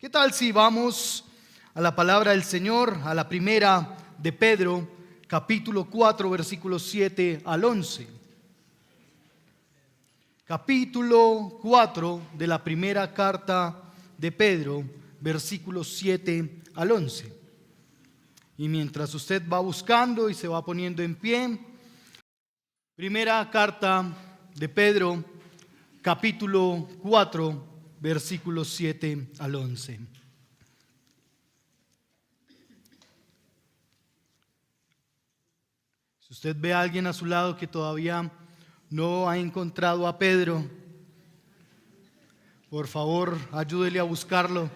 ¿Qué tal si vamos a la palabra del Señor, a la primera de Pedro, capítulo 4, versículos 7 al 11? Capítulo 4 de la primera carta de Pedro, versículos 7 al 11. Y mientras usted va buscando y se va poniendo en pie, primera carta de Pedro, capítulo 4, versículos 7 al 11. Si usted ve a alguien a su lado que todavía no ha encontrado a Pedro, por favor, ayúdele a buscarlo.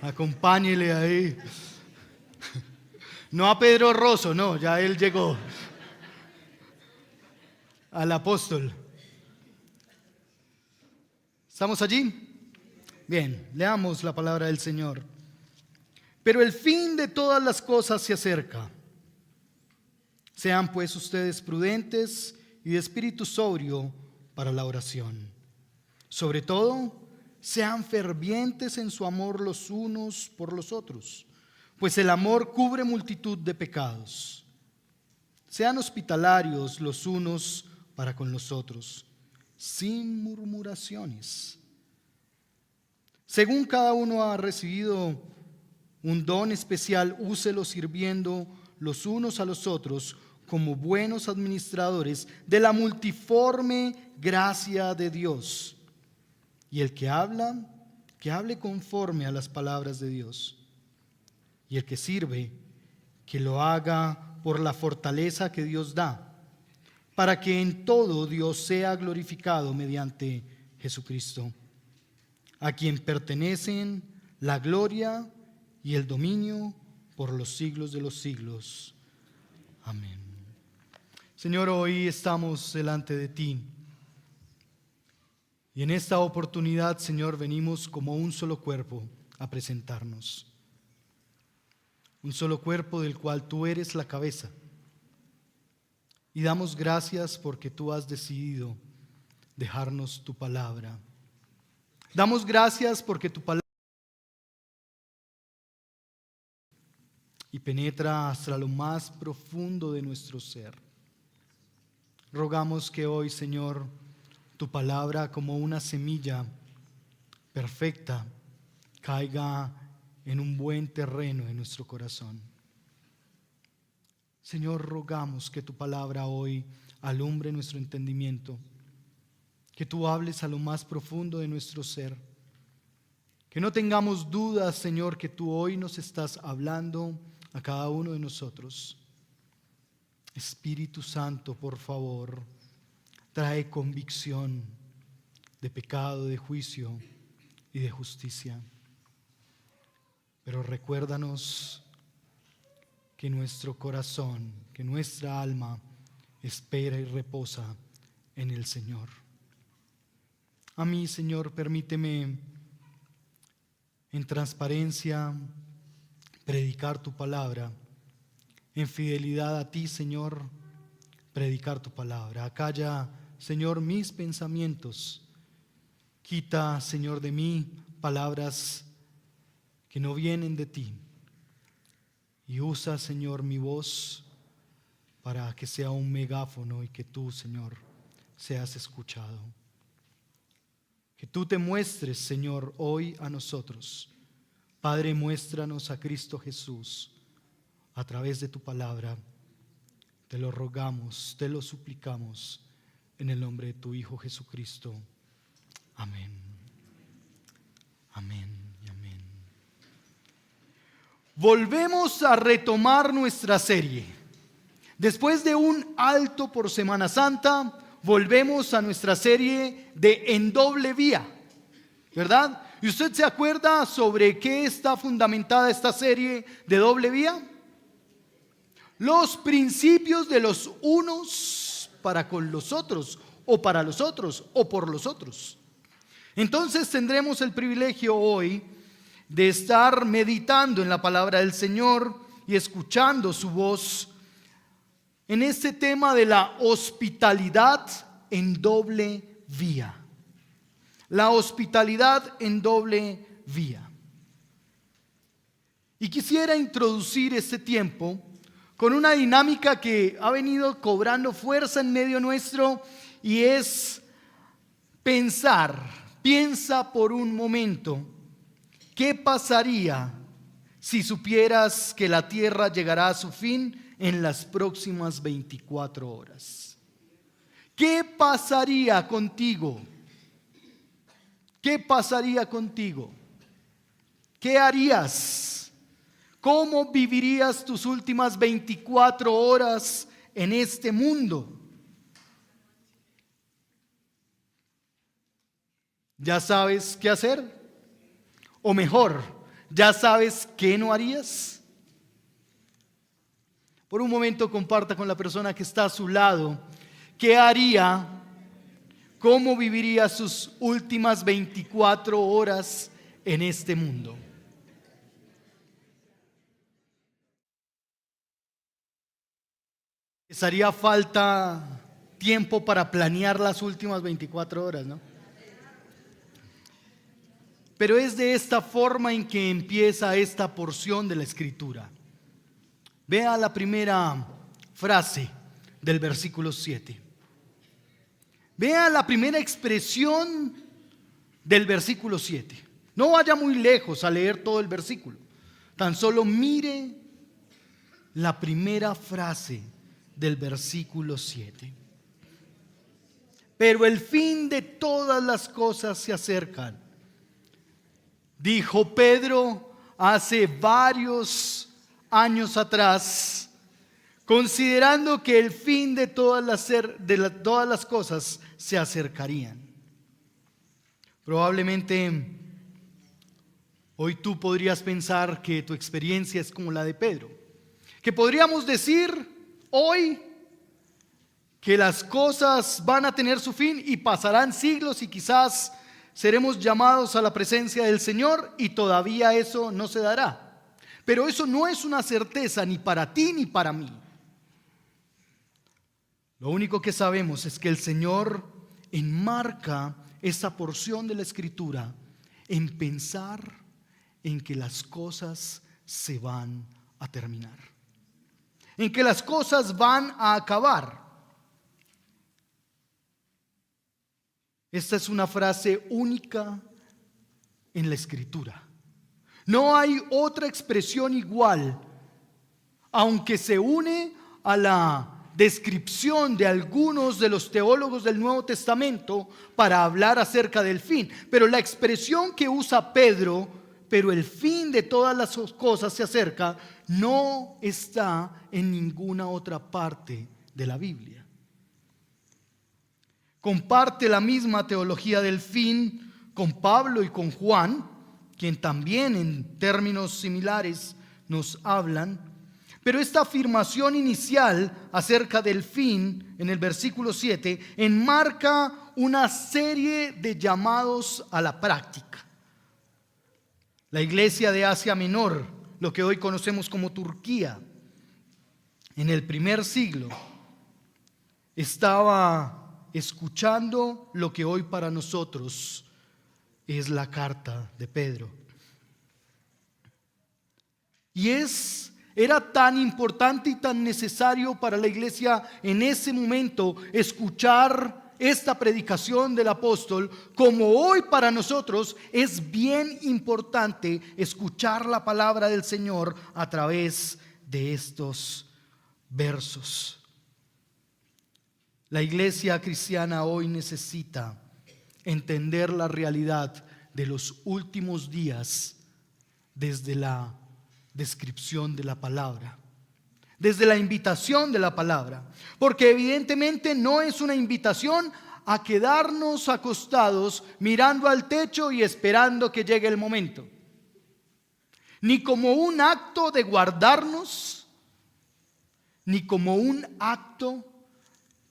Acompáñele ahí. No a Pedro Rosso, no, ya él llegó. Al apóstol. ¿Estamos allí? Bien, leamos la palabra del Señor. Pero el fin de todas las cosas se acerca. Sean pues ustedes prudentes y de espíritu sobrio para la oración. Sobre todo, sean fervientes en su amor los unos por los otros, pues el amor cubre multitud de pecados. Sean hospitalarios los unos para con los otros, sin murmuraciones. Según cada uno ha recibido un don especial, úselo sirviendo los unos a los otros como buenos administradores de la multiforme gracia de Dios. Y el que habla, que hable conforme a las palabras de Dios. Y el que sirve, que lo haga por la fortaleza que Dios da, para que en todo Dios sea glorificado mediante Jesucristo, a quien pertenecen la gloria y el dominio por los siglos de los siglos. Amén. Señor, hoy estamos delante de ti. Y en esta oportunidad, Señor, venimos como un solo cuerpo a presentarnos. Un solo cuerpo del cual tú eres la cabeza. Y damos gracias porque tú has decidido dejarnos tu palabra. Damos gracias porque tu palabra y penetra hasta lo más profundo de nuestro ser. Rogamos que hoy, Señor, tu palabra como una semilla perfecta caiga en un buen terreno en nuestro corazón. Señor, rogamos que tu palabra hoy alumbre nuestro entendimiento, que tú hables a lo más profundo de nuestro ser, que no tengamos dudas, Señor, que tú hoy nos estás hablando a cada uno de nosotros. Espíritu Santo, por favor, trae convicción de pecado, de juicio y de justicia. Pero recuérdanos que nuestro corazón, que nuestra alma espera y reposa en el Señor. A mí, Señor, permíteme en transparencia predicar tu palabra, en fidelidad a ti, Señor, predicar tu palabra. Acalla, Señor, mis pensamientos. Quita, Señor, de mí palabras que no vienen de ti. Y usa, Señor, mi voz para que sea un megáfono y que tú, Señor, seas escuchado. Que tú te muestres, Señor, hoy a nosotros. Padre, muéstranos a Cristo Jesús a través de tu palabra. Te lo rogamos, te lo suplicamos en el nombre de tu Hijo Jesucristo. Amén. Amén y amén. Volvemos a retomar nuestra serie. Después de un alto por Semana Santa, volvemos a nuestra serie de En Doble Vía, ¿verdad? ¿Y usted se acuerda sobre qué está fundamentada esta serie de Doble Vía? Los principios de los unos para con los otros, o para los otros, o por los otros. Entonces tendremos el privilegio hoy de estar meditando en la palabra del Señor y escuchando su voz en este tema de la hospitalidad en doble vía. La hospitalidad en doble vía. Y quisiera introducir este tiempo con una dinámica que ha venido cobrando fuerza en medio nuestro, y es pensar. Piensa por un momento, ¿qué pasaría si supieras que la tierra llegará a su fin en las próximas 24 horas? ¿Qué pasaría contigo? ¿Qué pasaría contigo? ¿Qué harías? ¿Cómo vivirías tus últimas 24 horas en este mundo? ¿Ya sabes qué hacer? O mejor, ¿ya sabes qué no harías? Por un momento comparta con la persona que está a su lado qué haría, cómo viviría sus últimas 24 horas en este mundo. Les haría falta tiempo para planear las últimas 24 horas, ¿no? Pero es de esta forma en que empieza esta porción de la Escritura. Vea la primera frase del versículo 7. Vea la primera expresión del versículo 7. No vaya muy lejos a leer todo el versículo. Tan solo mire la primera frase del versículo 7. Pero el fin de todas las cosas se acercan, dijo Pedro hace varios años atrás, considerando que el fin de todas las cosas se acercarían. Probablemente hoy tú podrías pensar que tu experiencia es como la de Pedro, que podríamos decir hoy que las cosas van a tener su fin y pasarán siglos y quizás seremos llamados a la presencia del Señor y todavía eso no se dará. Pero eso no es una certeza ni para ti ni para mí. Lo único que sabemos es que el Señor enmarca esa porción de la Escritura en pensar en que las cosas se van a terminar, en que las cosas van a acabar. Esta es una frase única en la Escritura. No hay otra expresión igual, aunque se une a la descripción de algunos de los teólogos del Nuevo Testamento para hablar acerca del fin. Pero la expresión que usa Pedro, pero el fin de todas las cosas se acerca, no está en ninguna otra parte de la Biblia. Comparte la misma teología del fin con Pablo y con Juan, quien también en términos similares nos hablan. Pero esta afirmación inicial acerca del fin en el versículo 7 enmarca una serie de llamados a la práctica. La iglesia de Asia Menor, lo que hoy conocemos como Turquía, en el primer siglo, estaba escuchando lo que hoy para nosotros es la carta de Pedro. Y era tan importante y tan necesario para la iglesia en ese momento escuchar esta predicación del apóstol, como hoy para nosotros es bien importante escuchar la palabra del Señor a través de estos versos. La iglesia cristiana hoy necesita entender la realidad de los últimos días desde la descripción de la palabra, desde la invitación de la palabra, porque evidentemente no es una invitación a quedarnos acostados mirando al techo y esperando que llegue el momento, ni como un acto de guardarnos, ni como un acto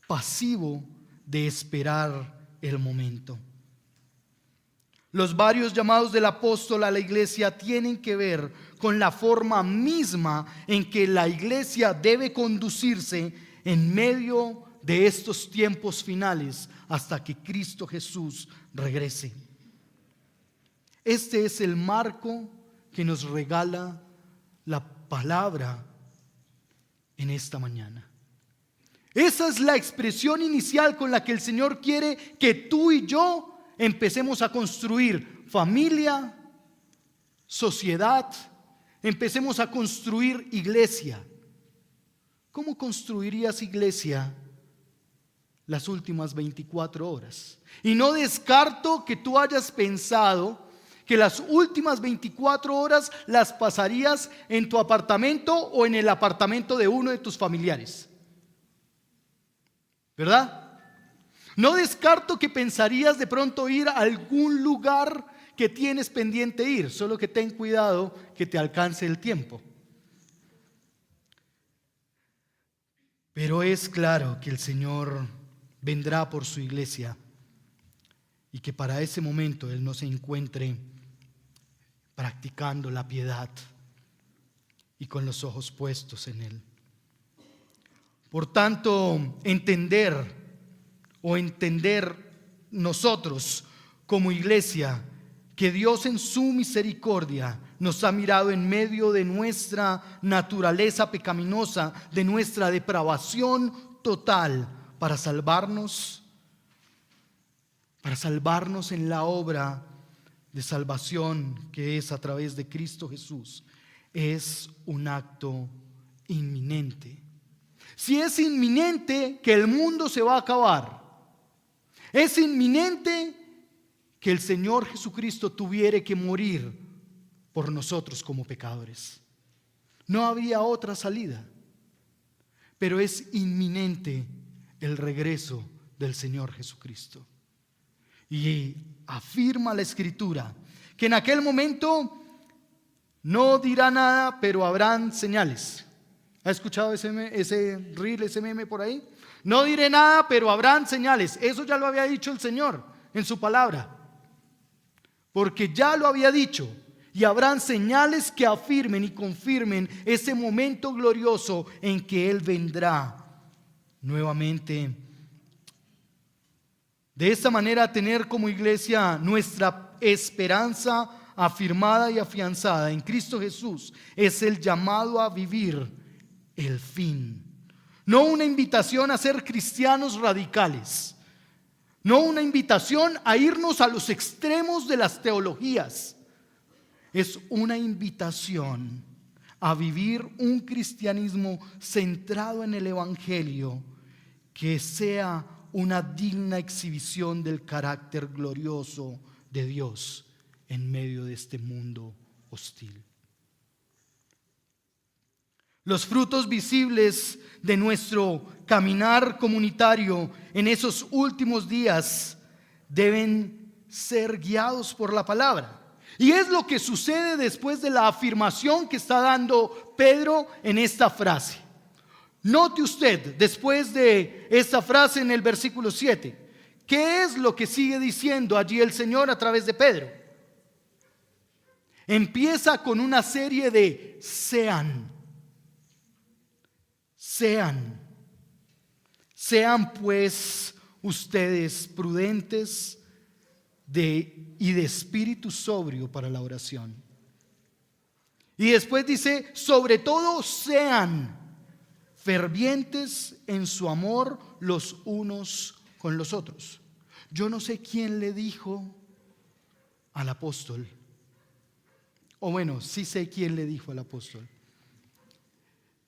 pasivo de esperar el momento. Los varios llamados del apóstol a la iglesia tienen que ver con la forma misma en que la iglesia debe conducirse en medio de estos tiempos finales hasta que Cristo Jesús regrese. Este es el marco que nos regala la palabra en esta mañana. Esa es la expresión inicial con la que el Señor quiere que tú y yo empecemos a construir familia, sociedad, empecemos a construir iglesia. ¿Cómo construirías iglesia las últimas 24 horas? Y no descarto que tú hayas pensado que las últimas 24 horas las pasarías en tu apartamento o en el apartamento de uno de tus familiares, ¿verdad? No descarto que pensarías de pronto ir a algún lugar que tienes pendiente ir, solo que ten cuidado que te alcance el tiempo. Pero es claro que el Señor vendrá por su iglesia y que para ese momento Él no se encuentre practicando la piedad y con los ojos puestos en Él. Por tanto, entender nosotros como iglesia que Dios en su misericordia nos ha mirado en medio de nuestra naturaleza pecaminosa, de nuestra depravación total, para salvarnos en la obra de salvación que es a través de Cristo Jesús, es un acto inminente. Si es inminente que el mundo se va a acabar, es inminente que el Señor Jesucristo tuviera que morir por nosotros como pecadores. No había otra salida, pero es inminente el regreso del Señor Jesucristo. Y afirma la Escritura que en aquel momento no dirá nada, pero habrán señales. ¿Ha escuchado ese reel, ese meme por ahí? No diré nada, pero habrán señales. Eso ya lo había dicho el Señor en su palabra, porque ya lo había dicho. Y habrán señales que afirmen y confirmen ese momento glorioso en que Él vendrá nuevamente. De esta manera, tener como iglesia nuestra esperanza afirmada y afianzada en Cristo Jesús es el llamado a vivir el fin. No una invitación a ser cristianos radicales, no una invitación a irnos a los extremos de las teologías. Es una invitación a vivir un cristianismo centrado en el Evangelio, que sea una digna exhibición del carácter glorioso de Dios en medio de este mundo hostil. Los frutos visibles de nuestro caminar comunitario en esos últimos días deben ser guiados por la palabra. Y es lo que sucede después de la afirmación que está dando Pedro en esta frase. Note usted, después de esta frase en el versículo 7, ¿qué es lo que sigue diciendo allí el Señor a través de Pedro? Empieza con una serie de sean pues ustedes prudentes y de espíritu sobrio para la oración. Y después dice, sobre todo sean fervientes en su amor los unos con los otros. Yo no sé quién le dijo al apóstol, o bueno, sí sé quién le dijo al apóstol,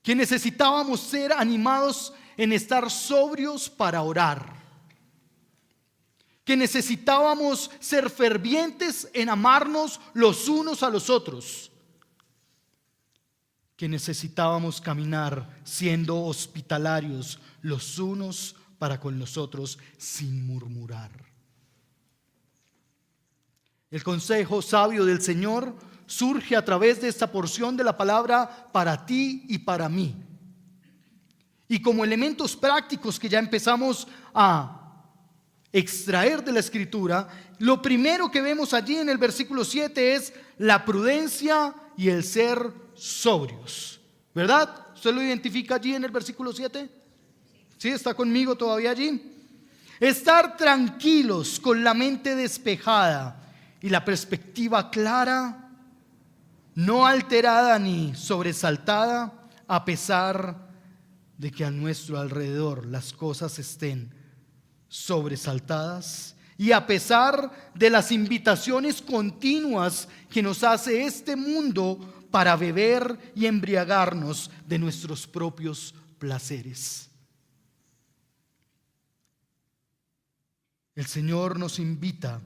que necesitábamos ser animados en estar sobrios para orar, que necesitábamos ser fervientes en amarnos los unos a los otros, que necesitábamos caminar siendo hospitalarios los unos para con los otros sin murmurar. El consejo sabio del Señor surge a través de esta porción de la palabra para ti y para mí. Y como elementos prácticos que ya empezamos a extraer de la Escritura, lo primero que vemos allí en el versículo 7 es la prudencia y el ser sobrios, ¿verdad? ¿Usted lo identifica allí en el versículo 7? ¿Sí? ¿Está conmigo todavía allí? Estar tranquilos con la mente despejada y la perspectiva clara no alterada ni sobresaltada, a pesar de que a nuestro alrededor las cosas estén sobresaltadas y a pesar de las invitaciones continuas que nos hace este mundo para beber y embriagarnos de nuestros propios placeres. El Señor nos invita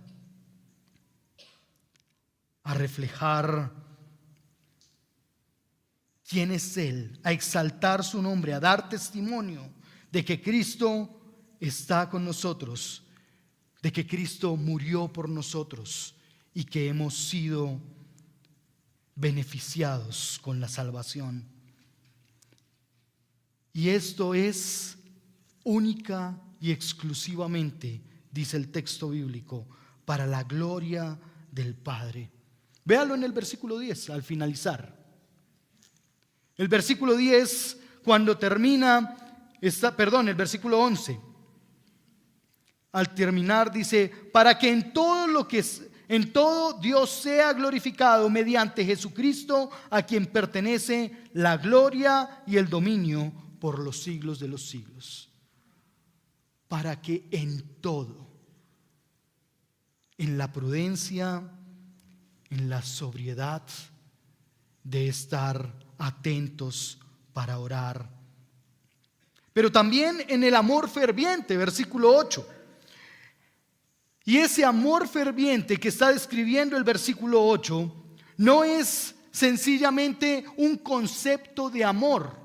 a reflejar quién es Él, a exaltar su nombre, a dar testimonio de que Cristo está con nosotros, de que Cristo murió por nosotros y que hemos sido beneficiados con la salvación. Y esto es única y exclusivamente, dice el texto bíblico, para la gloria del Padre. Véalo en el versículo 10, al finalizar. El versículo 10, cuando termina, el versículo 11, al terminar dice: para que en todo Dios sea glorificado mediante Jesucristo, a quien pertenece la gloria y el dominio por los siglos de los siglos. Para que en todo, en la prudencia, en la sobriedad de estar atentos para orar, pero también en el amor ferviente, versículo 8. Y ese amor ferviente que está describiendo el versículo 8 no es sencillamente un concepto de amor.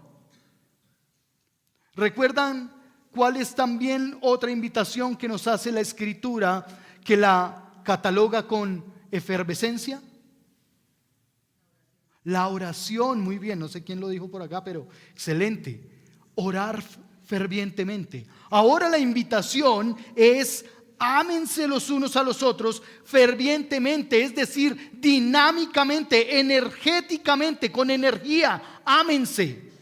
¿Recuerdan cuál es también otra invitación que nos hace la Escritura, que la cataloga con efervescencia? La oración. Muy bien, no sé quién lo dijo por acá, pero excelente. Orar fervientemente. Ahora la invitación es: ámense los unos a los otros fervientemente, es decir, dinámicamente, energéticamente, con energía. Ámense.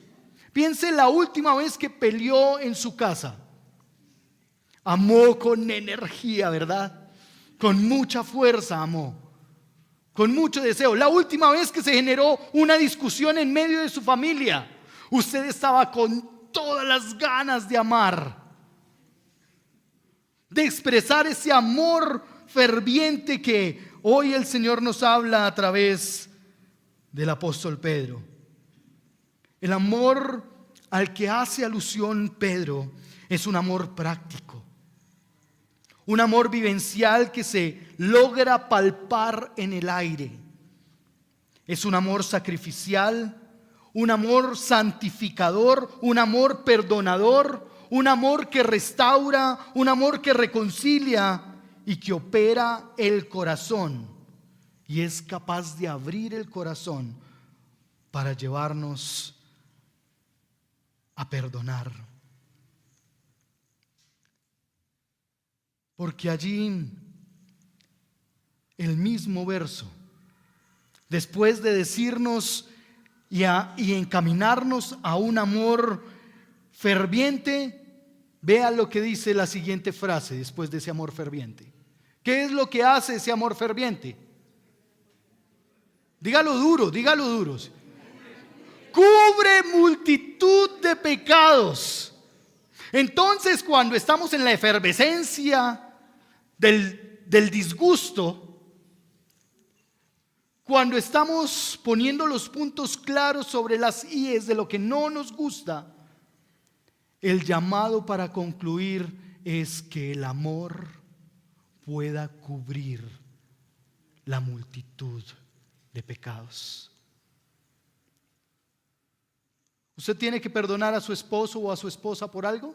Piense la última vez que peleó en su casa. Amó con energía, ¿verdad? Con mucha fuerza amó, con mucho deseo. La última vez que se generó una discusión en medio de su familia, usted estaba con todas las ganas de amar, de expresar ese amor ferviente que hoy el Señor nos habla a través del apóstol Pedro. El amor al que hace alusión Pedro es un amor práctico, un amor vivencial que se logra palpar en el aire. Es un amor sacrificial, un amor santificador, un amor perdonador, un amor que restaura, un amor que reconcilia y que opera el corazón y es capaz de abrir el corazón para llevarnos a perdonar. Porque allí el mismo verso, después de decirnos y encaminarnos a un amor ferviente, vea lo que dice la siguiente frase después de ese amor ferviente. ¿Qué es lo que hace ese amor ferviente? Dígalo duro, dígalo duro. Cubre multitud de pecados. Entonces, cuando estamos en la efervescencia del disgusto, cuando estamos poniendo los puntos claros sobre las íes de lo que no nos gusta, el llamado para concluir es que el amor pueda cubrir la multitud de pecados. ¿Usted tiene que perdonar a su esposo o a su esposa por algo?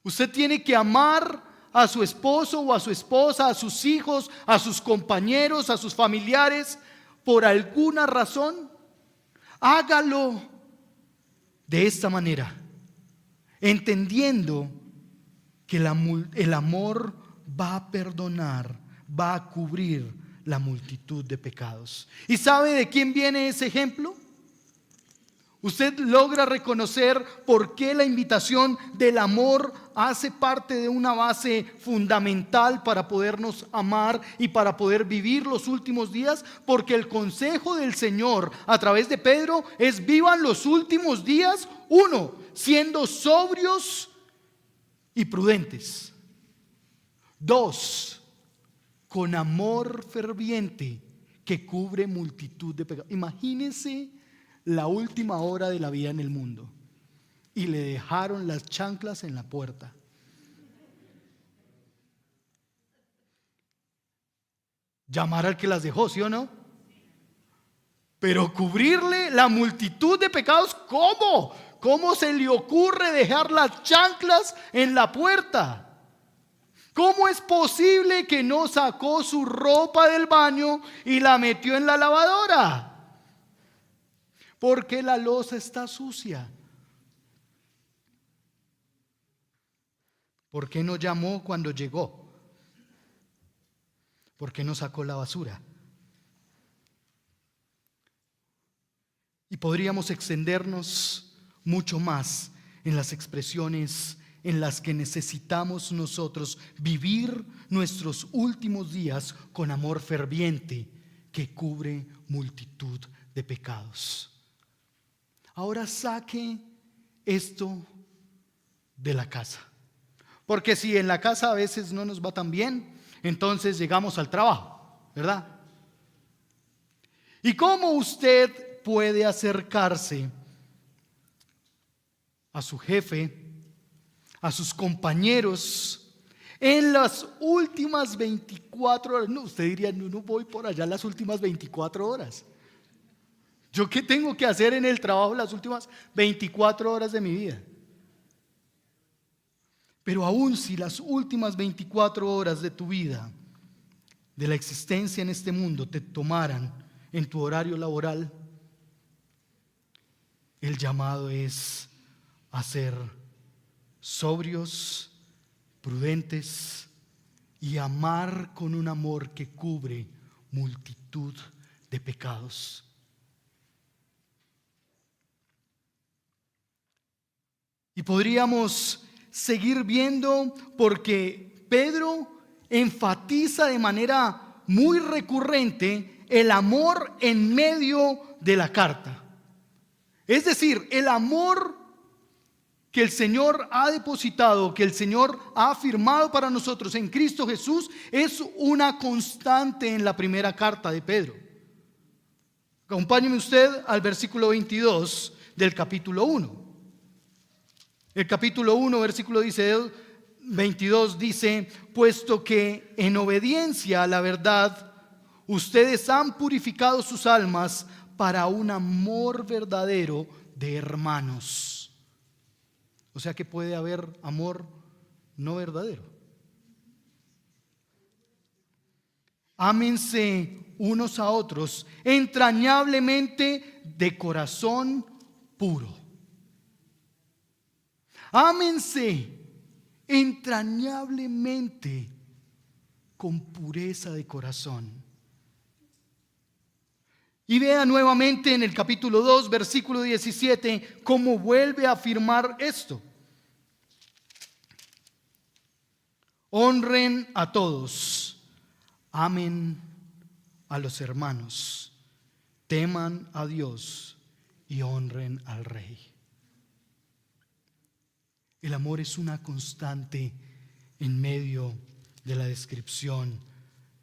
¿Usted tiene que amar a su esposo o a su esposa, a sus hijos, a sus compañeros, a sus familiares por alguna razón? Hágalo de esta manera, entendiendo que el amor va a perdonar, va a cubrir la multitud de pecados. ¿Y sabe de quién viene ese ejemplo? Usted logra reconocer por qué la invitación del amor hace parte de una base fundamental para podernos amar y para poder vivir los últimos días. Porque el consejo del Señor a través de Pedro es: vivan los últimos días, uno, siendo sobrios y prudentes. Dos, con amor ferviente que cubre multitud de pecados. Imagínense la última hora de la vida en el mundo y le dejaron las chanclas en la puerta. Llamar al que las dejó, ¿sí o no? Pero cubrirle la multitud de pecados, ¿cómo? ¿Cómo se le ocurre dejar las chanclas en la puerta? ¿Cómo es posible que no sacó su ropa del baño y la metió en la lavadora? Porque la loza está sucia. ¿Por qué no llamó cuando llegó? ¿Por qué no sacó la basura? Y podríamos extendernos mucho más en las expresiones en las que necesitamos nosotros vivir nuestros últimos días con amor ferviente que cubre multitud de pecados. Ahora saque esto de la casa. Porque si en la casa a veces no nos va tan bien, entonces llegamos al trabajo, ¿verdad? ¿Y cómo usted puede acercarse a su jefe, a sus compañeros en las últimas 24 horas? No, usted diría: no voy por allá las últimas 24 horas. ¿Yo qué tengo que hacer en el trabajo las últimas 24 horas de mi vida? Pero aún si las últimas 24 horas de tu vida, de la existencia en este mundo, te tomaran en tu horario laboral, el llamado es a ser sobrios, prudentes y amar con un amor que cubre multitud de pecados. Y podríamos seguir viendo, porque Pedro enfatiza de manera muy recurrente el amor en medio de la carta. Es decir, el amor que el Señor ha depositado, que el Señor ha afirmado para nosotros en Cristo Jesús, es una constante en la primera carta de Pedro. Acompáñeme usted al versículo 22 del capítulo 1. El capítulo 1, versículo 22 dice: puesto que en obediencia a la verdad ustedes han purificado sus almas para un amor verdadero de hermanos. O sea que puede haber amor no verdadero. Ámense unos a otros entrañablemente de corazón puro. Ámense entrañablemente con pureza de corazón. Y vea nuevamente en el capítulo 2, versículo 17, cómo vuelve a afirmar esto. Honren a todos, amen a los hermanos, teman a Dios y honren al Rey. El amor es una constante en medio de la descripción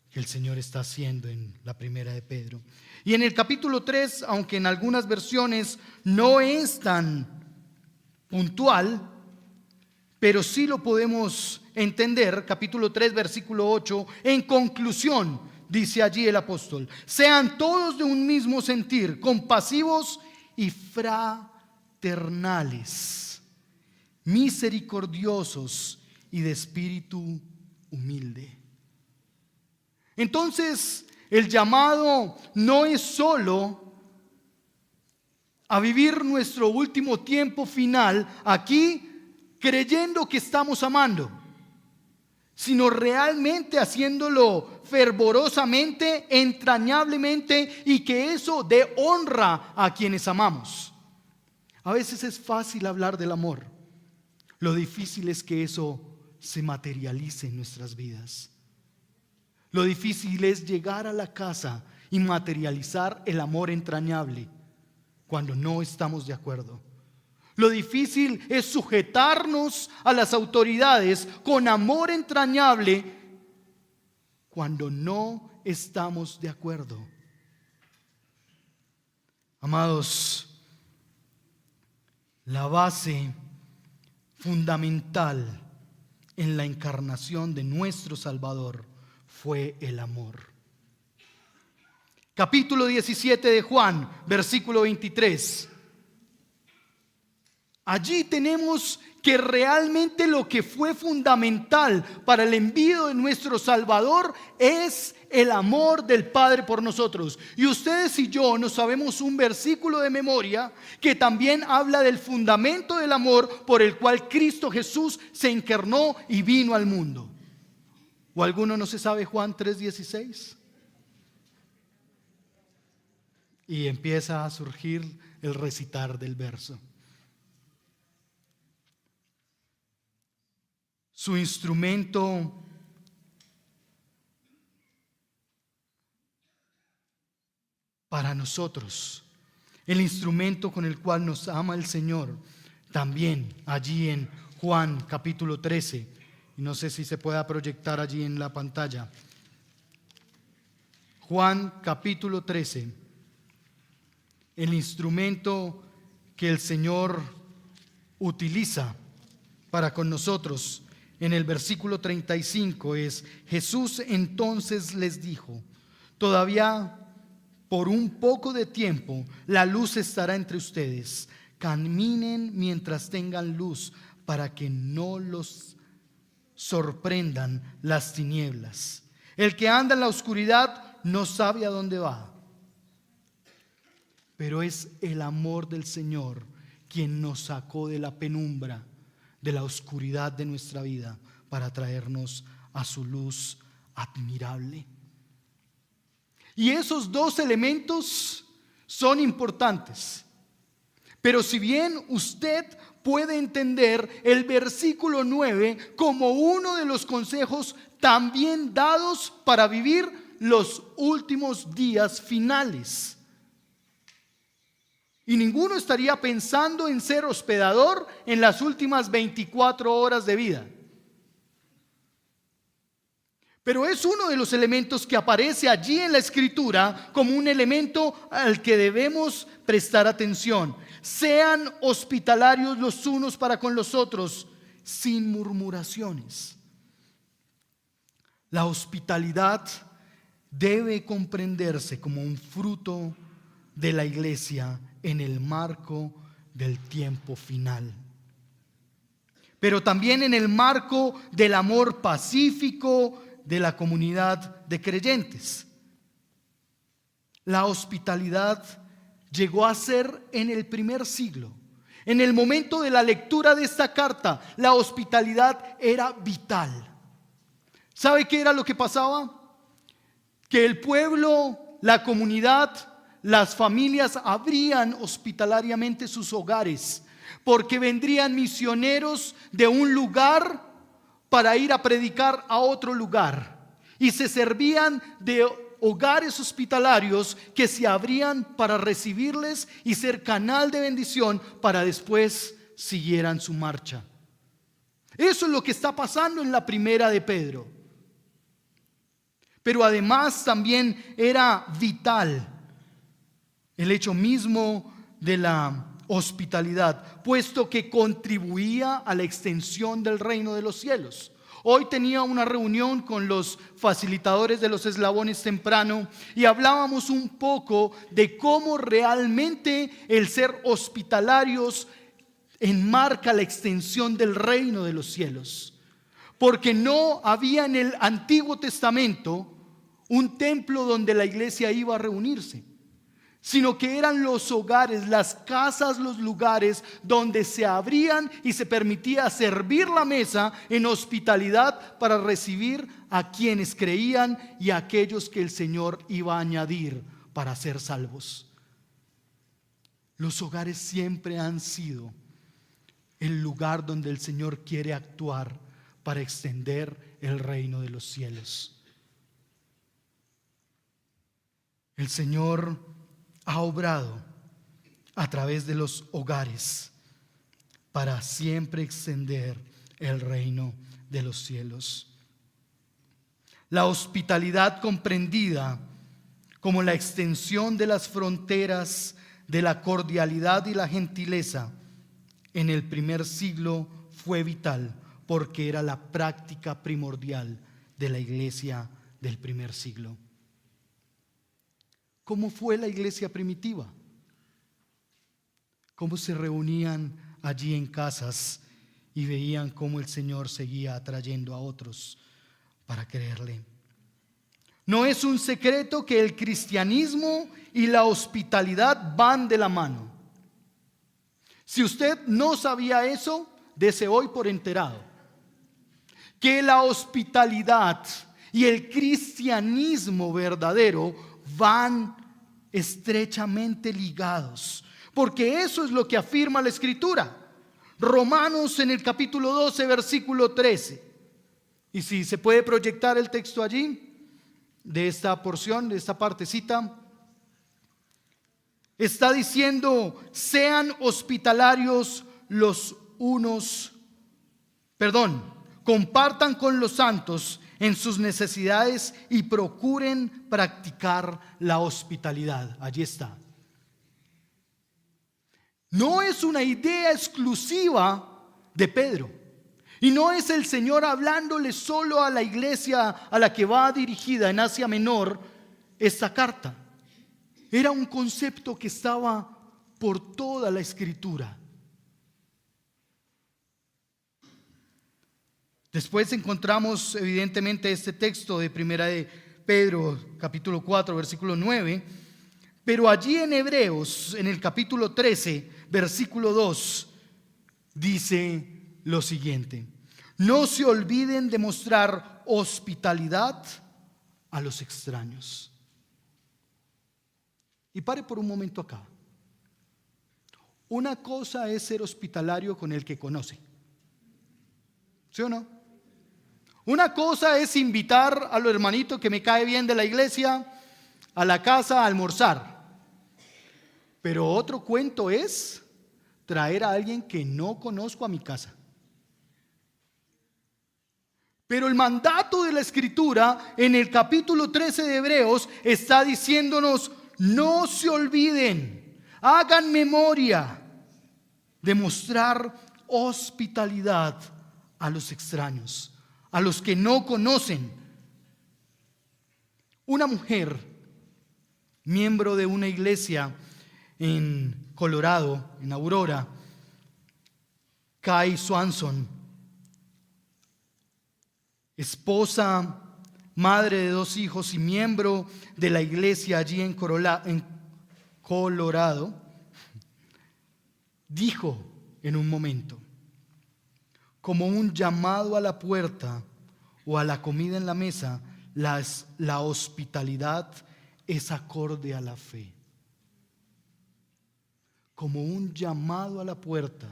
que el Señor está haciendo en la primera de Pedro. Y en el capítulo 3, aunque en algunas versiones no es tan puntual, pero sí lo podemos entender, capítulo 3, versículo 8, en conclusión, dice allí el apóstol: sean todos de un mismo sentir, compasivos y fraternales, misericordiosos y de espíritu humilde. Entonces, el llamado no es solo a vivir nuestro último tiempo final aquí creyendo que estamos amando, sino realmente haciéndolo fervorosamente, entrañablemente, y que eso dé honra a quienes amamos. A veces es fácil hablar del amor. Lo difícil es que eso se materialice en nuestras vidas. Lo difícil es llegar a la casa y materializar el amor entrañable cuando no estamos de acuerdo. Lo difícil es sujetarnos a las autoridades con amor entrañable cuando no estamos de acuerdo. Amados, la base fundamental en la encarnación de nuestro Salvador fue el amor. Capítulo 17 de Juan, versículo 23. Allí tenemos que realmente lo que fue fundamental para el envío de nuestro Salvador es el amor del Padre por nosotros. Y ustedes y yo nos sabemos un versículo de memoria que también habla del fundamento del amor por el cual Cristo Jesús se encarnó y vino al mundo. ¿O alguno no se sabe Juan 3:16? Y empieza a surgir el recitar del verso. Su instrumento para nosotros, el instrumento con el cual nos ama el Señor, también allí en Juan capítulo 13, y no sé si se pueda proyectar allí en la pantalla. Juan capítulo 13, el instrumento que el Señor utiliza para con nosotros. En el versículo 35 es: Jesús entonces les dijo: todavía por un poco de tiempo la luz estará entre ustedes. Caminen mientras tengan luz, para que no los sorprendan las tinieblas. El que anda en la oscuridad no sabe a dónde va. Pero es el amor del Señor quien nos sacó de la penumbra, de la oscuridad de nuestra vida, para traernos a su luz admirable. Y esos dos elementos son importantes. Pero si bien usted puede entender el versículo 9 como uno de los consejos también dados para vivir los últimos días finales. Y ninguno estaría pensando en ser hospedador en las últimas 24 horas de vida. Pero es uno de los elementos que aparece allí en la Escritura como un elemento al que debemos prestar atención. Sean hospitalarios los unos para con los otros, sin murmuraciones. La hospitalidad debe comprenderse como un fruto de la iglesia en el marco del tiempo final, pero también en el marco del amor pacífico de la comunidad de creyentes. La hospitalidad llegó a ser en el primer siglo. En el momento de la lectura de esta carta, la hospitalidad era vital. ¿Sabe qué era lo que pasaba? Que el pueblo, la comunidad, las familias abrían hospitalariamente sus hogares, porque vendrían misioneros de un lugar para ir a predicar a otro lugar, y se servían de hogares hospitalarios que se abrían para recibirles y ser canal de bendición para después siguieran su marcha. Eso es lo que está pasando en la primera de Pedro. Pero además también era vital el hecho mismo de la hospitalidad, puesto que contribuía a la extensión del reino de los cielos. Hoy tenía una reunión con los facilitadores de los eslabones temprano y hablábamos un poco de cómo realmente el ser hospitalarios enmarca la extensión del reino de los cielos. Porque no había en el Antiguo Testamento un templo donde la iglesia iba a reunirse, sino que eran los hogares, las casas, los lugares donde se abrían y se permitía servir la mesa en hospitalidad para recibir a quienes creían y a aquellos que el Señor iba a añadir para ser salvos. Los hogares siempre han sido el lugar donde el Señor quiere actuar para extender el reino de los cielos. El Señor ha obrado a través de los hogares para siempre extender el reino de los cielos. La hospitalidad comprendida como la extensión de las fronteras de la cordialidad y la gentileza en el primer siglo fue vital, porque era la práctica primordial de la iglesia del primer siglo. ¿Cómo fue la iglesia primitiva? ¿Cómo se reunían allí en casas y veían cómo el Señor seguía atrayendo a otros para creerle? No es un secreto que el cristianismo y la hospitalidad van de la mano. Si usted no sabía eso, dese hoy por enterado. Que la hospitalidad y el cristianismo verdadero van estrechamente ligados, porque eso es lo que afirma la Escritura. Romanos en el capítulo 12, versículo 13. Y si se puede proyectar el texto allí, de esta porción, de esta partecita, está diciendo: sean hospitalarios compartan con los santos en sus necesidades y procuren practicar la hospitalidad. Allí está. No es una idea exclusiva de Pedro, y no es el Señor hablándole solo a la iglesia a la que va dirigida en Asia Menor esta carta. Era un concepto que estaba por toda la Escritura. Después encontramos evidentemente este texto de Primera de Pedro, capítulo 4, versículo 9. Pero allí en Hebreos, en el capítulo 13, versículo 2, dice lo siguiente: no se olviden de mostrar hospitalidad a los extraños. Y pare por un momento acá. Una cosa es ser hospitalario con el que conoce, ¿sí o no? Una cosa es invitar a los hermanitos que me cae bien de la iglesia a la casa a almorzar. Pero otro cuento es traer a alguien que no conozco a mi casa. Pero el mandato de la Escritura en el capítulo 13 de Hebreos está diciéndonos: no se olviden, hagan memoria de mostrar hospitalidad a los extraños, a los que no conocen. Una mujer, miembro de una iglesia en Colorado, en Aurora, Kai Swanson, esposa, madre de 2 hijos y miembro de la iglesia allí en Colorado, dijo en un momento: como un llamado a la puerta o a la comida en la mesa, la hospitalidad es acorde a la fe. Como un llamado a la puerta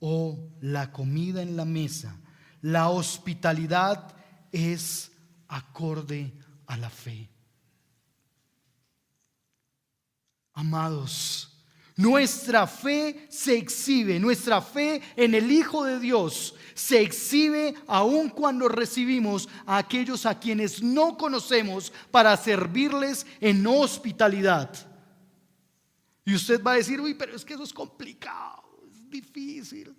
o la comida en la mesa, la hospitalidad es acorde a la fe. Amados, nuestra fe se exhibe, nuestra fe en el Hijo de Dios se exhibe aun cuando recibimos a aquellos a quienes no conocemos para servirles en hospitalidad. Y usted va a decir: uy, pero es que eso es complicado, es difícil.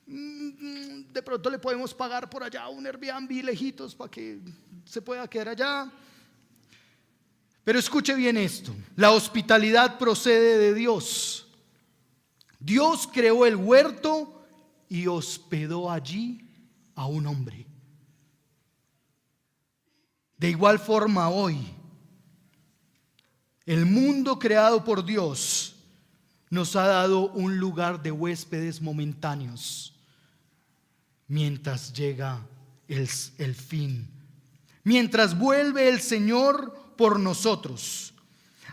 De pronto le podemos pagar por allá un Airbnb lejitos para que se pueda quedar allá. Pero escuche bien esto: la hospitalidad procede de Dios. Dios creó el huerto y hospedó allí a un hombre. De igual forma hoy, el mundo creado por Dios nos ha dado un lugar de huéspedes momentáneos mientras llega el fin, mientras vuelve el Señor por nosotros.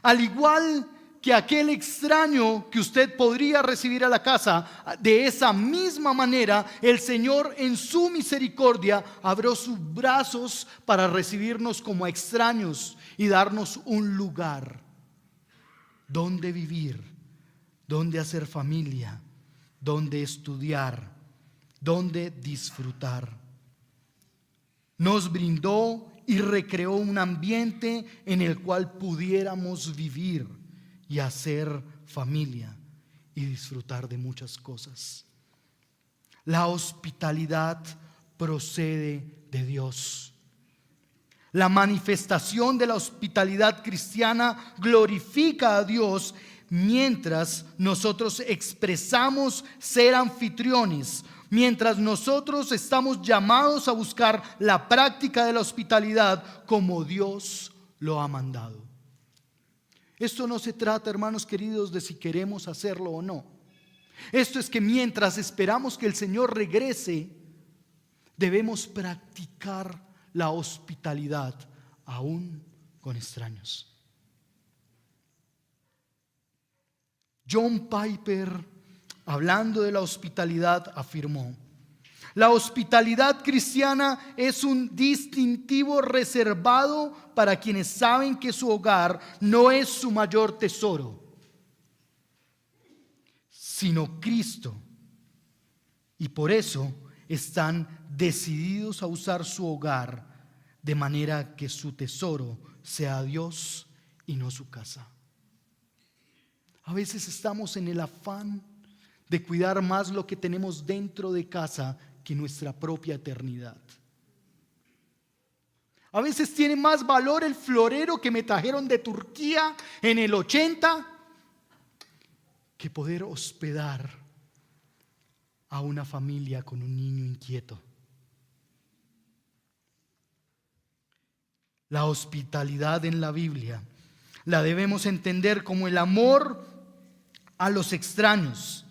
Al igual que aquel extraño que usted podría recibir a la casa, de esa misma manera el Señor en su misericordia abrió sus brazos para recibirnos como extraños y darnos un lugar donde vivir, donde hacer familia, donde estudiar, donde disfrutar. Nos brindó y recreó un ambiente en el cual pudiéramos vivir y hacer familia y disfrutar de muchas cosas. La hospitalidad procede de Dios. La manifestación de la hospitalidad cristiana glorifica a Dios mientras nosotros expresamos ser anfitriones, mientras nosotros estamos llamados a buscar la práctica de la hospitalidad como Dios lo ha mandado. Esto no se trata, hermanos queridos, de si queremos hacerlo o no. Esto es que mientras esperamos que el Señor regrese, debemos practicar la hospitalidad aún con extraños. John Piper, hablando de la hospitalidad, afirmó: la hospitalidad cristiana es un distintivo reservado para quienes saben que su hogar no es su mayor tesoro, sino Cristo, y por eso están decididos a usar su hogar de manera que su tesoro sea Dios y no su casa. A veces estamos en el afán de cuidar más lo que tenemos dentro de casa que nuestra propia eternidad. A veces tiene más valor el florero que me trajeron de Turquía en el 80 que poder hospedar a una familia con un niño inquieto. La hospitalidad en la Biblia la debemos entender como el amor a los extraños,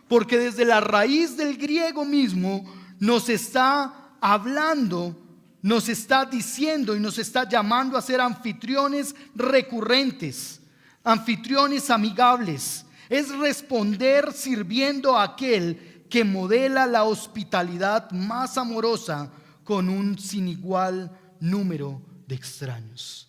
porque desde la raíz del griego mismo nos está hablando, nos está diciendo y nos está llamando a ser anfitriones recurrentes, anfitriones amigables. Es responder sirviendo a aquel que modela la hospitalidad más amorosa con un sin igual número de extraños.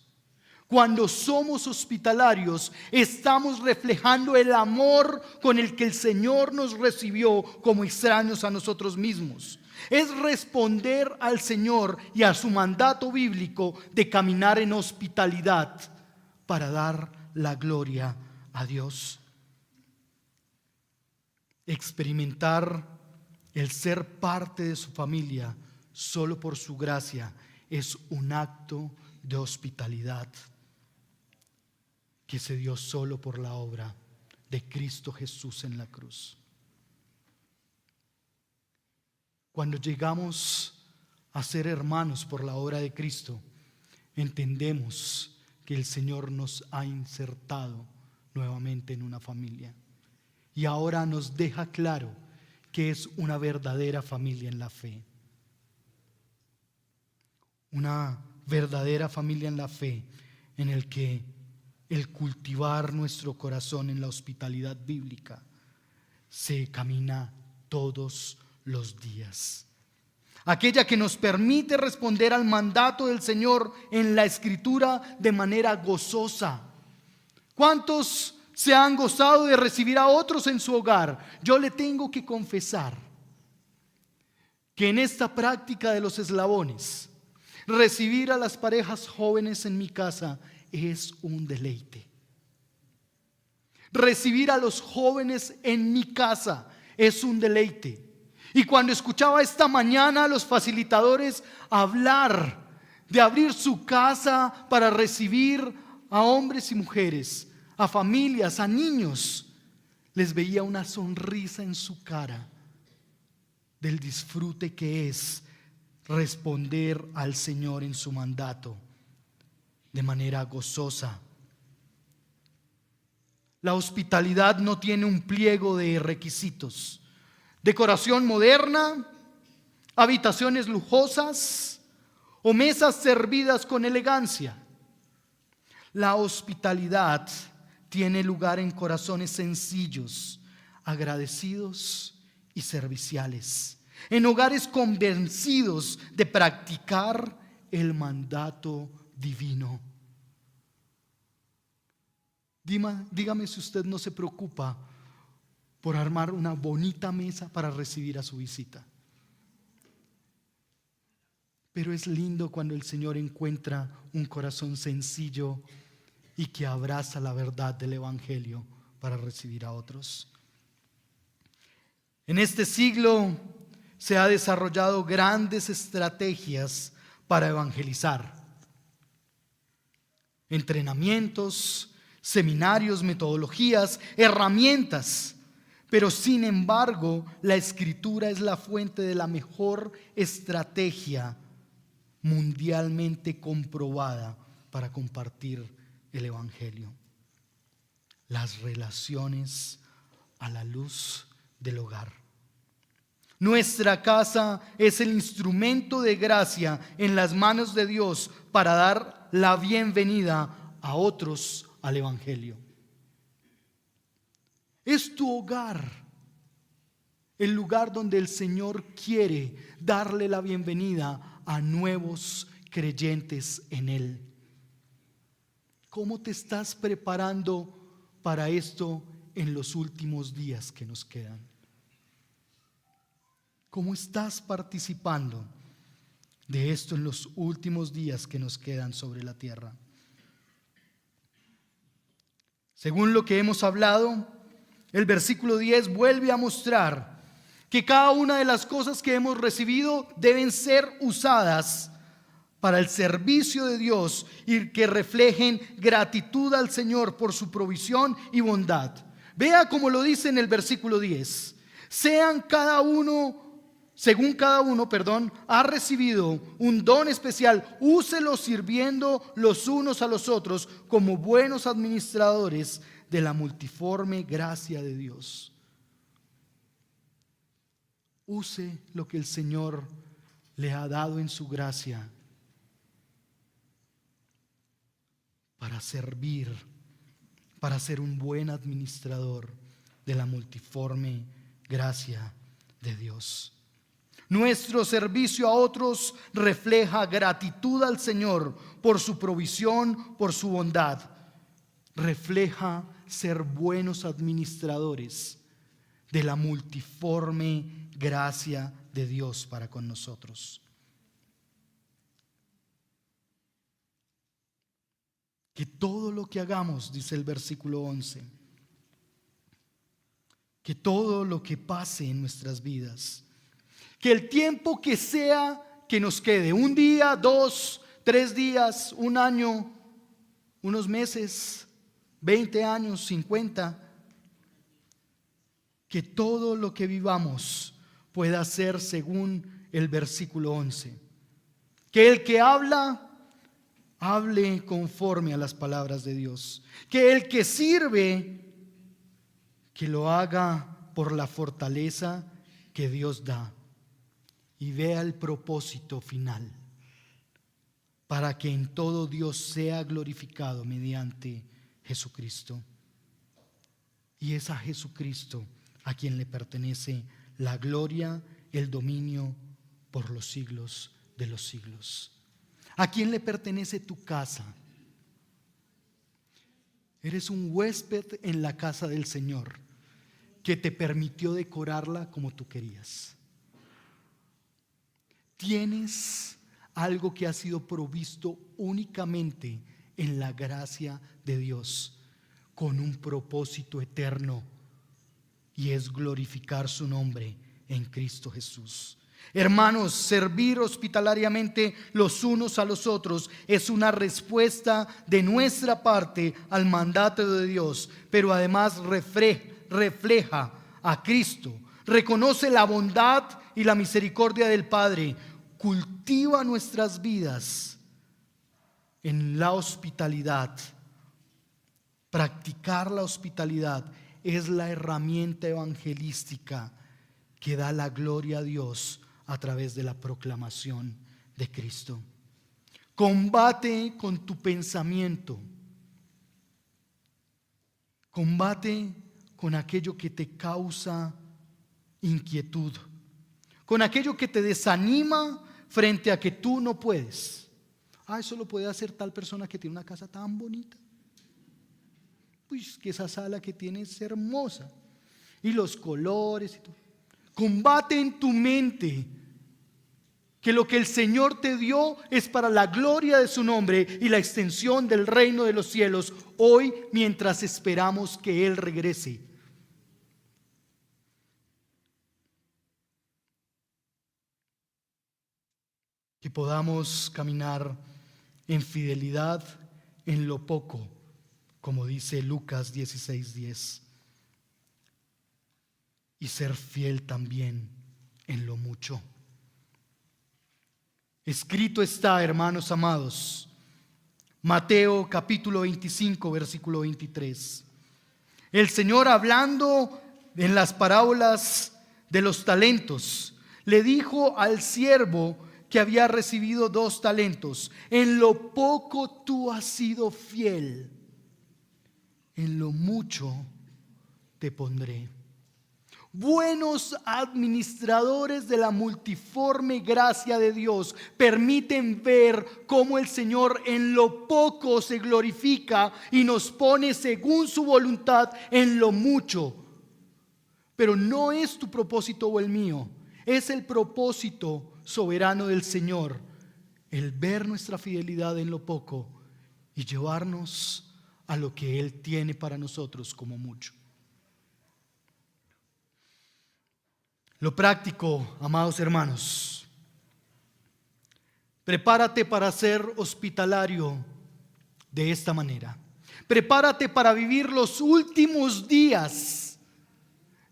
Cuando somos hospitalarios, estamos reflejando el amor con el que el Señor nos recibió como extraños a nosotros mismos. Es responder al Señor y a su mandato bíblico de caminar en hospitalidad para dar la gloria a Dios. Experimentar el ser parte de su familia solo por su gracia es un acto de hospitalidad que se dio solo por la obra de Cristo Jesús en la cruz. Cuando llegamos a ser hermanos por la obra de Cristo, entendemos que el Señor nos ha insertado nuevamente en una familia y ahora nos deja claro que es una verdadera familia en la fe. Una verdadera familia en la fe en el que el cultivar nuestro corazón en la hospitalidad bíblica se camina todos los días. Aquella que nos permite responder al mandato del Señor en la Escritura de manera gozosa. ¿Cuántos se han gozado de recibir a otros en su hogar? Yo le tengo que confesar que en esta práctica de los eslabones, recibir a las parejas jóvenes en mi casa es un deleite. Recibir a los jóvenes en mi casa es un deleite. Y cuando escuchaba esta mañana a los facilitadores hablar de abrir su casa para recibir a hombres y mujeres, a familias, a niños, les veía una sonrisa en su cara del disfrute que es responder al Señor en su mandato de manera gozosa. La hospitalidad no tiene un pliego de requisitos: decoración moderna, habitaciones lujosas o mesas servidas con elegancia. La hospitalidad tiene lugar en corazones sencillos, agradecidos y serviciales, en hogares convencidos de practicar el mandato divino. Dígame si usted no se preocupa por armar una bonita mesa para recibir a su visita. Pero es lindo cuando el Señor encuentra un corazón sencillo y que abraza la verdad del Evangelio para recibir a otros. En este siglo se han desarrollado grandes estrategias para evangelizar. Entrenamientos, seminarios, metodologías, herramientas. Pero sin embargo, la Escritura es la fuente de la mejor estrategia mundialmente comprobada para compartir el Evangelio. Las relaciones a la luz del hogar. Nuestra casa es el instrumento de gracia en las manos de Dios para dar la bienvenida a otros al Evangelio. Es tu hogar el lugar donde el Señor quiere darle la bienvenida a nuevos creyentes en Él. ¿Cómo te estás preparando para esto en los últimos días que nos quedan? ¿Cómo estás participando de esto en los últimos días que nos quedan sobre la tierra? Según lo que hemos hablado, el versículo 10 vuelve a mostrar que cada una de las cosas que hemos recibido deben ser usadas para el servicio de Dios y que reflejen gratitud al Señor por su provisión y bondad. Vea como lo dice en el versículo 10. Según cada uno, ha recibido un don especial, úselo sirviendo los unos a los otros como buenos administradores de la multiforme gracia de Dios. Use lo que el Señor le ha dado en su gracia para servir, para ser un buen administrador de la multiforme gracia de Dios. Nuestro servicio a otros refleja gratitud al Señor por su provisión, por su bondad. Refleja ser buenos administradores de la multiforme gracia de Dios para con nosotros. Que todo lo que hagamos, dice el versículo 11, que todo lo que pase en nuestras vidas, que el tiempo que sea que nos quede, un día, 2, 3 días, un año, unos meses, 20 años, 50, que todo lo que vivamos pueda ser según el versículo 11. Que el que habla, hable conforme a las palabras de Dios. Que el que sirve, que lo haga por la fortaleza que Dios da. Y vea el propósito final, para que en todo Dios sea glorificado mediante Jesucristo. Y es a Jesucristo a quien le pertenece la gloria, el dominio por los siglos de los siglos. ¿A quién le pertenece tu casa? Eres un huésped en la casa del Señor que te permitió decorarla como tú querías. Tienes algo que ha sido provisto únicamente en la gracia de Dios, con un propósito eterno, y es glorificar su nombre en Cristo Jesús. Hermanos, servir hospitalariamente los unos a los otros es una respuesta de nuestra parte al mandato de Dios, pero además refleja a Cristo, reconoce la bondad y la misericordia del Padre, cultiva nuestras vidas en la hospitalidad. Practicar la hospitalidad es la herramienta evangelística que da la gloria a Dios a través de la proclamación de Cristo. Combate con tu pensamiento Combate con aquello que te causa inquietud, con aquello que te desanima frente a que tú no puedes. Eso lo puede hacer tal persona que tiene una casa tan bonita. Pues que esa sala que tiene es hermosa. Y los colores y todo. Combate en tu mente que lo que el Señor te dio es para la gloria de su nombre y la extensión del reino de los cielos hoy mientras esperamos que Él regrese. Que podamos caminar en fidelidad en lo poco, como dice Lucas 16:10, y ser fiel también en lo mucho. Escrito está, hermanos amados, Mateo capítulo 25, versículo 23. El Señor, hablando en las parábolas de los talentos, le dijo al siervo que había recibido 2 talentos: en lo poco tú has sido fiel, en lo mucho te pondré. Buenos administradores de la multiforme gracia de Dios permiten ver cómo el Señor en lo poco se glorifica y nos pone según su voluntad en lo mucho. Pero no es tu propósito o el mío, es el propósito soberano del Señor, el ver nuestra fidelidad en lo poco y llevarnos a lo que Él tiene para nosotros como mucho. Lo práctico, amados hermanos, prepárate para ser hospitalario de esta manera. Prepárate para vivir los últimos días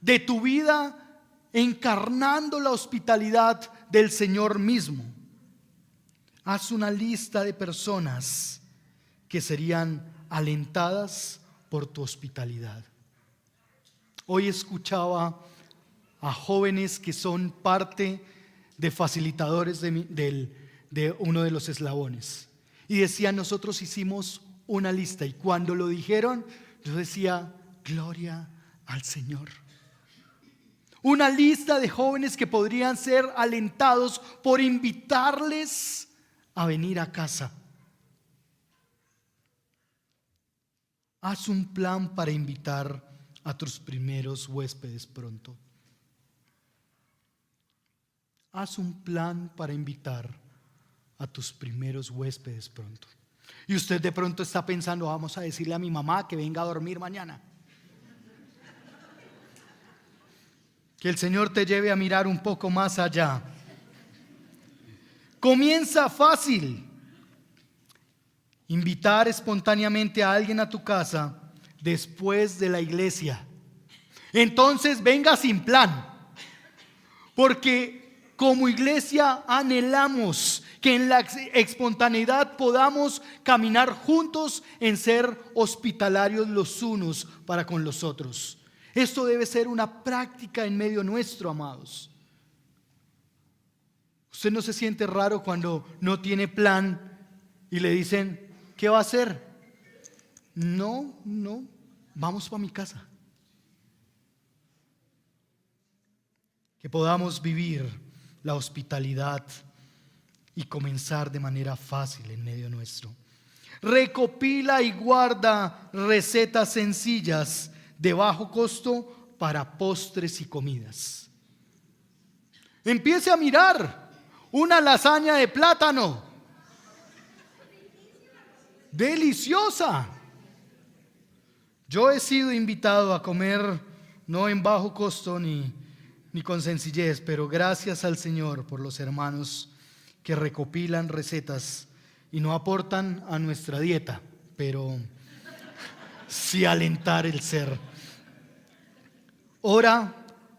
de tu vida encarnando la hospitalidad del Señor mismo. Haz una lista de personas que serían alentadas por tu hospitalidad. Hoy escuchaba a jóvenes que son parte de facilitadores de uno de los eslabones, y decían: nosotros hicimos una lista, y cuando lo dijeron yo decía: gloria al Señor. Una lista de jóvenes que podrían ser alentados por invitarles a venir a casa. Haz un plan para invitar a tus primeros huéspedes pronto. Haz un plan para invitar a tus primeros huéspedes pronto. Y usted de pronto está pensando: vamos a decirle a mi mamá que venga a dormir mañana. Que el Señor te lleve a mirar un poco más allá. Comienza fácil. Invitar espontáneamente a alguien a tu casa después de la iglesia. Entonces venga sin plan. Porque como iglesia anhelamos que en la espontaneidad podamos caminar juntos en ser hospitalarios los unos para con los otros. Esto debe ser una práctica en medio nuestro, amados. ¿Usted no se siente raro cuando no tiene plan y le dicen: ¿qué va a hacer? No, vamos para mi casa. Que podamos vivir la hospitalidad y comenzar de manera fácil en medio nuestro. Recopila y guarda recetas sencillas de bajo costo para postres y comidas. Empiece a mirar una lasaña de plátano. Deliciosa. Yo he sido invitado a comer no en bajo costo ni con sencillez, pero gracias al Señor por los hermanos que recopilan recetas y no aportan a nuestra dieta, pero sí alentar el ser. Ora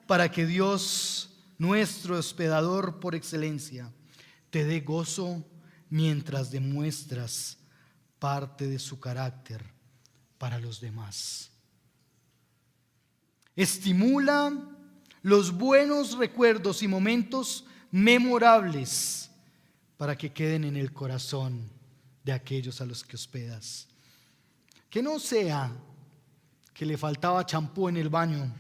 para que Dios, nuestro hospedador por excelencia, te dé gozo mientras demuestras parte de su carácter para los demás. Estimula los buenos recuerdos y momentos memorables para que queden en el corazón de aquellos a los que hospedas. Que no sea que le faltaba champú en el baño.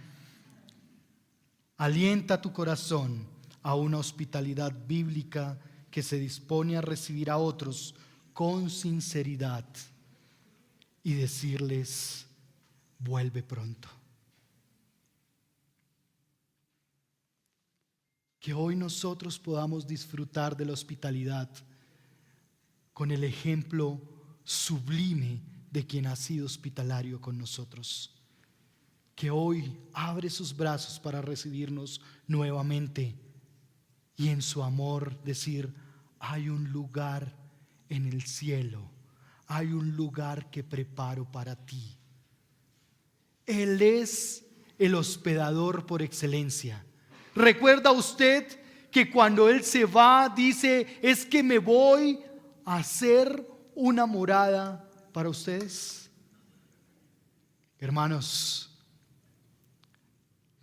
Alienta tu corazón a una hospitalidad bíblica que se dispone a recibir a otros con sinceridad y decirles: vuelve pronto. Que hoy nosotros podamos disfrutar de la hospitalidad con el ejemplo sublime de quien ha sido hospitalario con nosotros. Que hoy abre sus brazos para recibirnos nuevamente y en su amor decir: hay un lugar en el cielo, hay un lugar que preparo para ti. Él es el hospedador por excelencia. ¿Recuerda usted que cuando Él se va dice: es que me voy a hacer una morada para ustedes? Hermanos,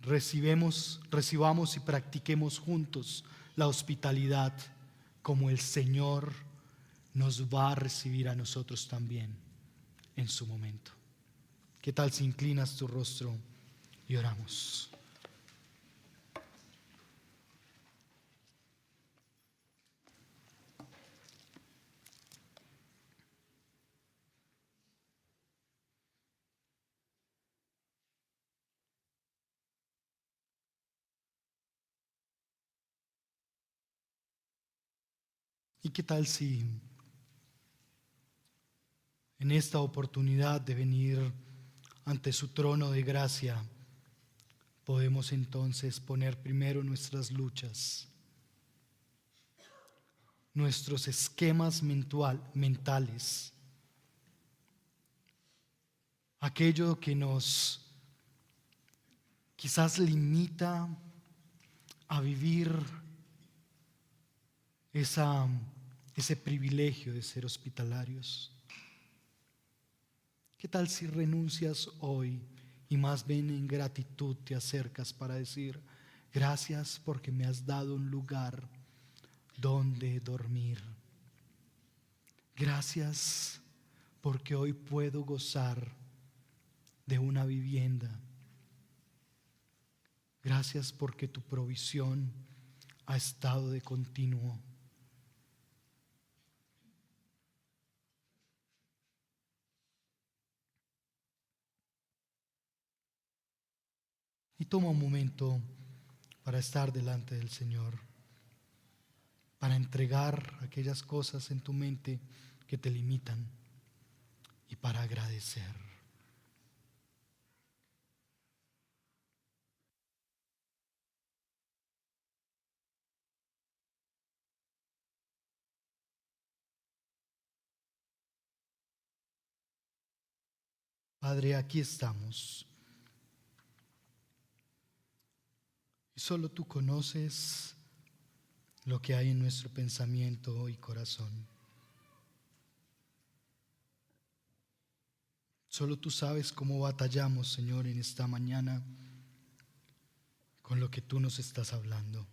recibamos y practiquemos juntos la hospitalidad como el Señor nos va a recibir a nosotros también en su momento. ¿Qué tal si inclinas tu rostro y oramos? ¿Y qué tal si en esta oportunidad de venir ante su trono de gracia podemos entonces poner primero nuestras luchas, nuestros esquemas mentales, aquello que nos quizás limita a vivir ese privilegio de ser hospitalarios? ¿Qué tal si renuncias hoy y más bien en gratitud te acercas para decir: gracias porque me has dado un lugar donde dormir? Gracias porque hoy puedo gozar de una vivienda. Gracias porque tu provisión ha estado de continuo. Y toma un momento para estar delante del Señor, para entregar aquellas cosas en tu mente que te limitan y para agradecer. Padre, aquí estamos. Y solo tú conoces lo que hay en nuestro pensamiento y corazón. Solo tú sabes cómo batallamos, Señor, en esta mañana con lo que tú nos estás hablando.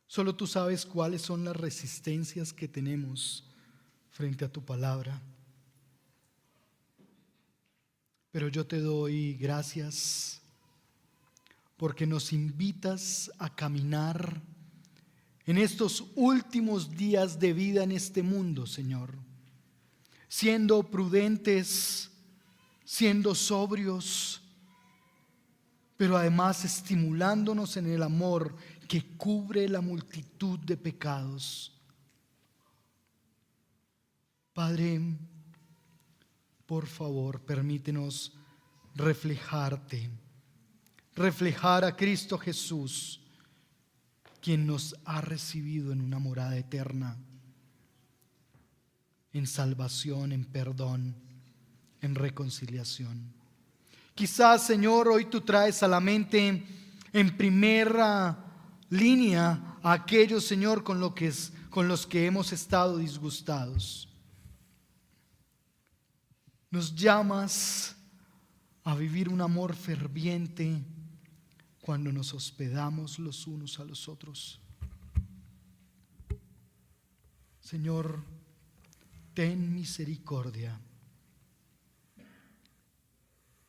Solo tú sabes cuáles son las resistencias que tenemos frente a tu palabra. Pero yo te doy gracias porque nos invitas a caminar en estos últimos días de vida en este mundo, Señor, siendo prudentes, siendo sobrios, pero además estimulándonos en el amor que cubre la multitud de pecados. Padre, por favor, permítenos reflejar a Cristo Jesús, quien nos ha recibido en una morada eterna, en salvación, en perdón, en reconciliación. Quizás, Señor, hoy tú traes a la mente en primera línea a aquellos, Señor, con los que hemos estado disgustados. Nos llamas a vivir un amor ferviente cuando nos hospedamos los unos a los otros. Señor, ten misericordia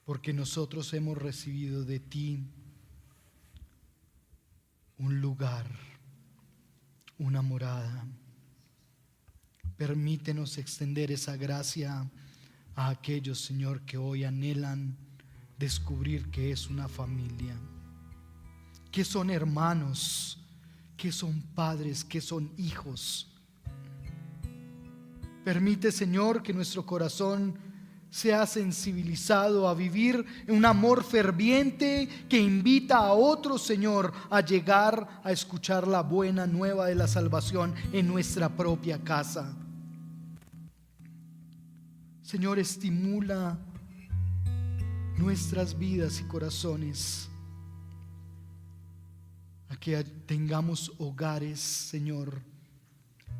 porque nosotros hemos recibido de ti un lugar, una morada. Permítenos extender esa gracia a aquellos, Señor, que hoy anhelan descubrir que es una familia, que son hermanos, que son padres, que son hijos. Permite, Señor, que nuestro corazón sea sensibilizado a vivir en un amor ferviente que invita a otros, Señor, a llegar a escuchar la buena nueva de la salvación en nuestra propia casa. Señor, estimula nuestras vidas y corazones a que tengamos hogares, Señor,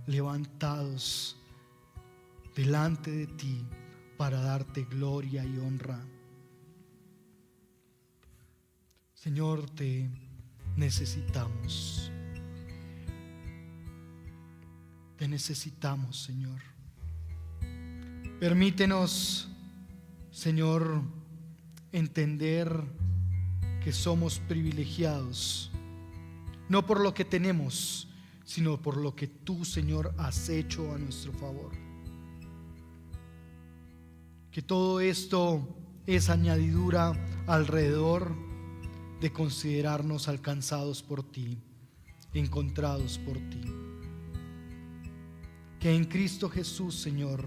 levantados delante de ti para darte gloria y honra. Señor, te necesitamos. Te necesitamos, Señor. Permítenos, Señor, entender que somos privilegiados, no por lo que tenemos, sino por lo que tú, Señor, has hecho a nuestro favor. Que todo esto es añadidura alrededor de considerarnos alcanzados por ti, encontrados por ti. Que en Cristo Jesús, Señor,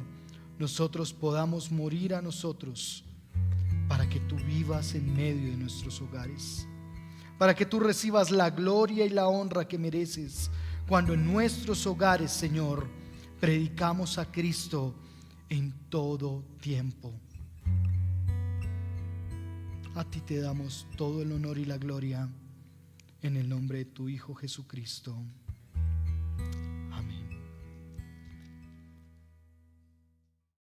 nosotros podamos morir a nosotros para que tú vivas en medio de nuestros hogares, para que tú recibas la gloria y la honra que mereces cuando en nuestros hogares, Señor, predicamos a Cristo en todo tiempo. A ti te damos todo el honor y la gloria en el nombre de tu Hijo Jesucristo.